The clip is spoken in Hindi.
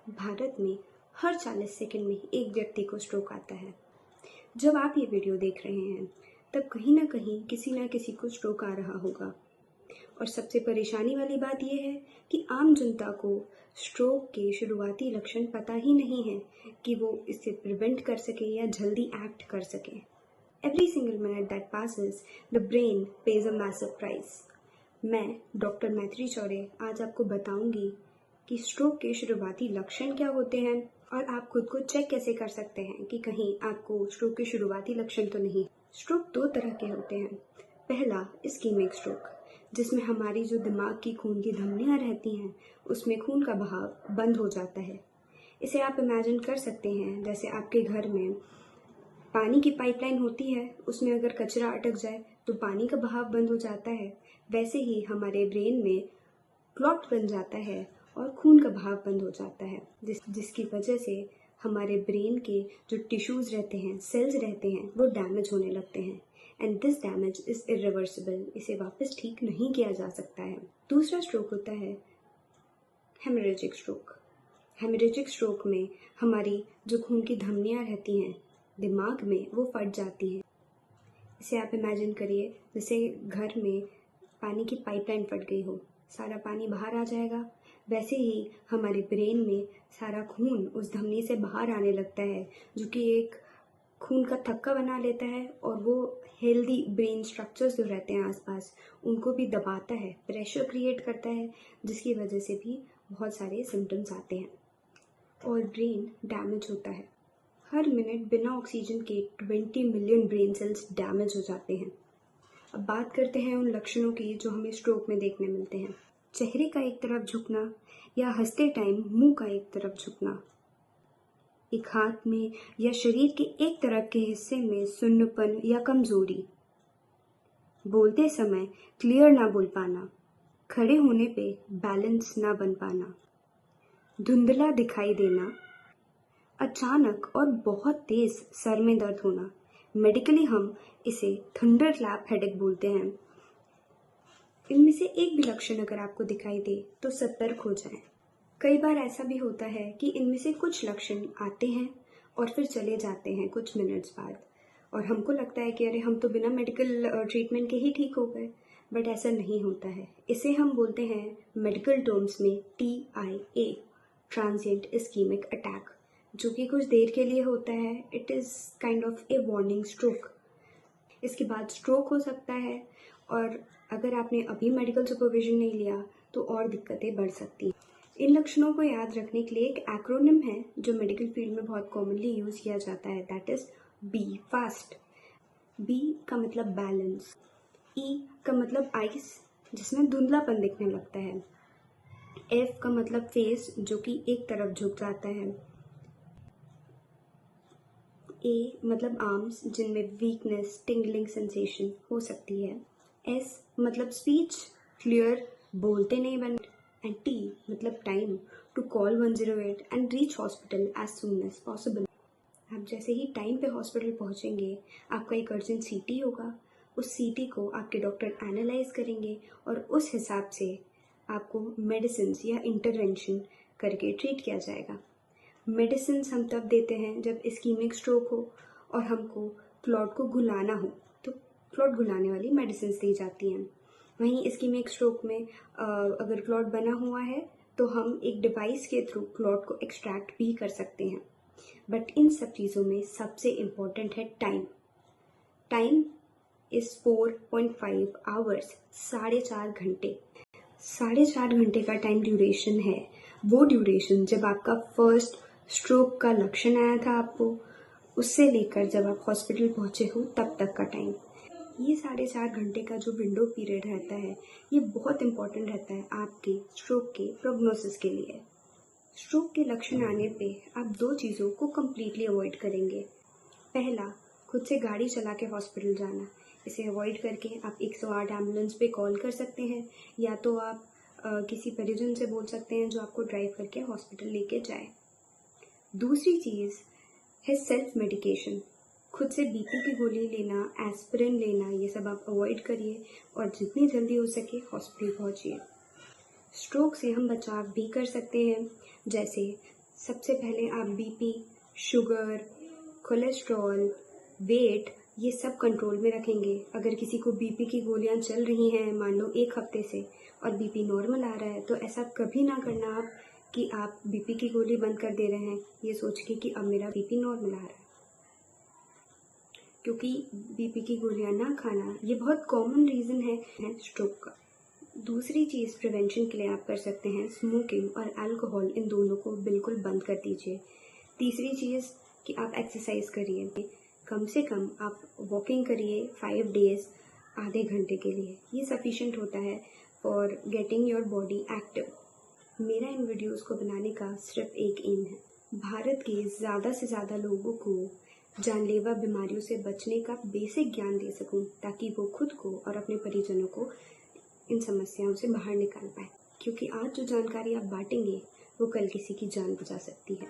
भारत में हर 40 सेकंड में एक व्यक्ति को स्ट्रोक आता है। जब आप ये वीडियो देख रहे हैं तब कहीं ना कहीं किसी ना किसी को स्ट्रोक आ रहा होगा। और सबसे परेशानी वाली बात यह है कि आम जनता को स्ट्रोक के शुरुआती लक्षण पता ही नहीं है कि वो इसे प्रिवेंट कर सके या जल्दी एक्ट कर सके। Every single minute that passes the brain page a massive price. मैं डॉक्टर मैत्री चौरे आज आपको बताऊंगी कि स्ट्रोक के शुरुआती लक्षण क्या होते हैं और आप खुद को चेक कैसे कर सकते हैं कि कहीं आपको स्ट्रोक के शुरुआती लक्षण तो नहीं। स्ट्रोक दो तरह के होते हैं। पहला इस्कीमिक स्ट्रोक, जिसमें हमारी जो दिमाग की खून की धमनियां रहती हैं उसमें खून का बहाव बंद हो जाता है। इसे आप इमेजिन कर सकते हैं जैसे आपके घर में पानी की पाइपलाइन होती है, उसमें अगर कचरा अटक जाए तो पानी का बहाव बंद हो जाता है। वैसे ही हमारे ब्रेन में क्लॉट बन जाता है और खून का बहाव बंद हो जाता है, जिसकी वजह से हमारे ब्रेन के जो टिश्यूज रहते हैं, सेल्स रहते हैं, वो डैमेज होने लगते हैं। And this damage is irreversible. इसे वापस ठीक नहीं किया जा सकता है। दूसरा स्ट्रोक होता है हेमरेजिक स्ट्रोक। हेमरेजिक स्ट्रोक में हमारी जो खून की धमनियां रहती हैं दिमाग में, वो फट जाती हैं। इसे आप इमेजिन करिए जैसे घर में पानी की पाइपलाइन फट गई हो, सारा पानी बाहर आ जाएगा। वैसे ही हमारे ब्रेन में सारा खून उस धमनी से बाहर आने लगता है, जो कि एक खून का थक्का बना लेता है और वो हेल्दी ब्रेन स्ट्रक्चर्स जो रहते हैं आसपास उनको भी दबाता है, प्रेशर क्रिएट करता है, जिसकी वजह से भी बहुत सारे सिम्टम्स आते हैं और ब्रेन डैमेज होता है। हर मिनट बिना ऑक्सीजन के 20 मिलियन ब्रेन सेल्स डैमेज हो जाते हैं। अब बात करते हैं उन लक्षणों की जो हमें स्ट्रोक में देखने मिलते हैं। चेहरे का एक तरफ झुकना या हंसते टाइम मुंह का एक तरफ झुकना, एक हाथ में या शरीर के एक तरफ के हिस्से में सुन्नपन या कमजोरी, बोलते समय क्लियर ना बोल पाना, खड़े होने पे बैलेंस ना बन पाना, धुंधला दिखाई देना, अचानक और बहुत तेज सर में दर्द होना। मेडिकली हम इसे थंडर क्लैप हेडेक बोलते हैं। इनमें से एक भी लक्षण अगर आपको दिखाई दे तो सतर्क हो जाएं। कई बार ऐसा भी होता है कि इनमें से कुछ लक्षण आते हैं और फिर चले जाते हैं कुछ मिनट्स बाद, और हमको लगता है कि अरे हम तो बिना मेडिकल ट्रीटमेंट के ही ठीक हो गए, बट ऐसा नहीं होता है। इसे हम बोलते हैं मेडिकल टर्म्स में TIA, ट्रांजिएंट इस्कीमिक अटैक, जो कि कुछ देर के लिए होता है। It is kind of A warning stroke. इसके बाद स्ट्रोक हो सकता है, और अगर आपने अभी मेडिकल सुपरविजन नहीं लिया तो और दिक्कतें बढ़ सकती हैं। इन लक्षणों को याद रखने के लिए एक एक्रोनिम है जो मेडिकल फील्ड में बहुत कॉमनली यूज़ किया जाता है, that is B fast. B का मतलब बैलेंस, E का मतलब आइस, जिसमें धुंधलापन दिखने लगता है, F का मतलब फेस, जो कि एक तरफ झुक जाता है, A मतलब आर्म्स, जिनमें वीकनेस, टिंगलिंग सेंसेशन हो सकती है, S मतलब स्पीच, क्लियर, बोलते नहीं बन, एंड T मतलब time, to call 108 and reach hospital as soon as possible. आप जैसे ही टाइम पे हॉस्पिटल पहुंचेंगे, आपका एक अर्जेंट CT होगा। उस CT को आपके डॉक्टर एनालाइज करेंगे और उस हिसाब से आपको मेडिसिन या इंटरवेंशन करके ट्रीट किया जाएगा। मेडिसिन हम तब देते हैं जब इस्कीमिक स्ट्रोक हो और हमको क्लॉट को घुलाना हो, तो क्लॉट घुलाने वाली मेडिसिन दी जाती हैं। वहीं इस्कीमिक स्ट्रोक में अगर क्लॉट बना हुआ है तो हम एक डिवाइस के थ्रू क्लॉट को एक्सट्रैक्ट भी कर सकते हैं। बट इन सब चीज़ों में सबसे इम्पोर्टेंट है टाइम। टाइम इज़ 4.5 आवर्स, 4.5 घंटे। 4.5 घंटे का टाइम ड्यूरेशन है। वो ड्यूरेशन जब आपका फर्स्ट स्ट्रोक का लक्षण आया था आपको, उससे लेकर जब आप हॉस्पिटल पहुंचे हो तब तक का टाइम, ये 4.5 घंटे का जो विंडो पीरियड रहता है, ये बहुत इंपॉर्टेंट रहता है आपके स्ट्रोक के प्रोग्नोसिस के लिए। स्ट्रोक के लक्षण आने पे आप दो चीज़ों को कम्प्लीटली अवॉइड करेंगे। पहला, खुद से गाड़ी चला के हॉस्पिटल जाना। इसे अवॉइड करके आप 108 एम्बुलेंस पे कॉल कर सकते हैं, या तो आप किसी परिजन से बोल सकते हैं जो आपको ड्राइव करके हॉस्पिटल लेके जाए। दूसरी चीज़ है सेल्फ मेडिकेशन। खुद से BP की गोली लेना, एस्पिरिन लेना, ये सब आप अवॉइड करिए और जितनी जल्दी हो सके हॉस्पिटल पहुंचिए। स्ट्रोक से हम बचाव भी कर सकते हैं, जैसे सबसे पहले आप बीपी, शुगर, कोलेस्ट्रॉल, वेट ये सब कंट्रोल में रखेंगे। अगर किसी को बीपी की गोलियां चल रही हैं मान लो 1 हफ्ते से और बीपी नॉर्मल आ रहा है, तो ऐसा कभी ना करना आप कि आप बीपी की गोली बंद कर दे रहे हैं ये सोच के कि अब मेरा बीपी नॉर्मल आ रहा है, क्योंकि बीपी की गोलियां ना खाना ये बहुत कॉमन रीज़न है स्ट्रोक का। दूसरी चीज़ प्रिवेंशन के लिए आप कर सकते हैं स्मोकिंग और अल्कोहल, इन दोनों को बिल्कुल बंद कर दीजिए। तीसरी चीज़ कि आप एक्सरसाइज करिए, कम से कम आप वॉकिंग करिए 5 डेज आधे घंटे के लिए, ये सफिशेंट होता है for getting your body active. मेरा इन वीडियोस को बनाने का सिर्फ एक एम है, भारत के ज़्यादा से ज़्यादा लोगों को जानलेवा बीमारियों से बचने का बेसिक ज्ञान दे सकूं, ताकि वो खुद को और अपने परिजनों को इन समस्याओं से बाहर निकाल पाए, क्योंकि आज जो जानकारी आप बांटेंगे वो कल किसी की जान बचा सकती है।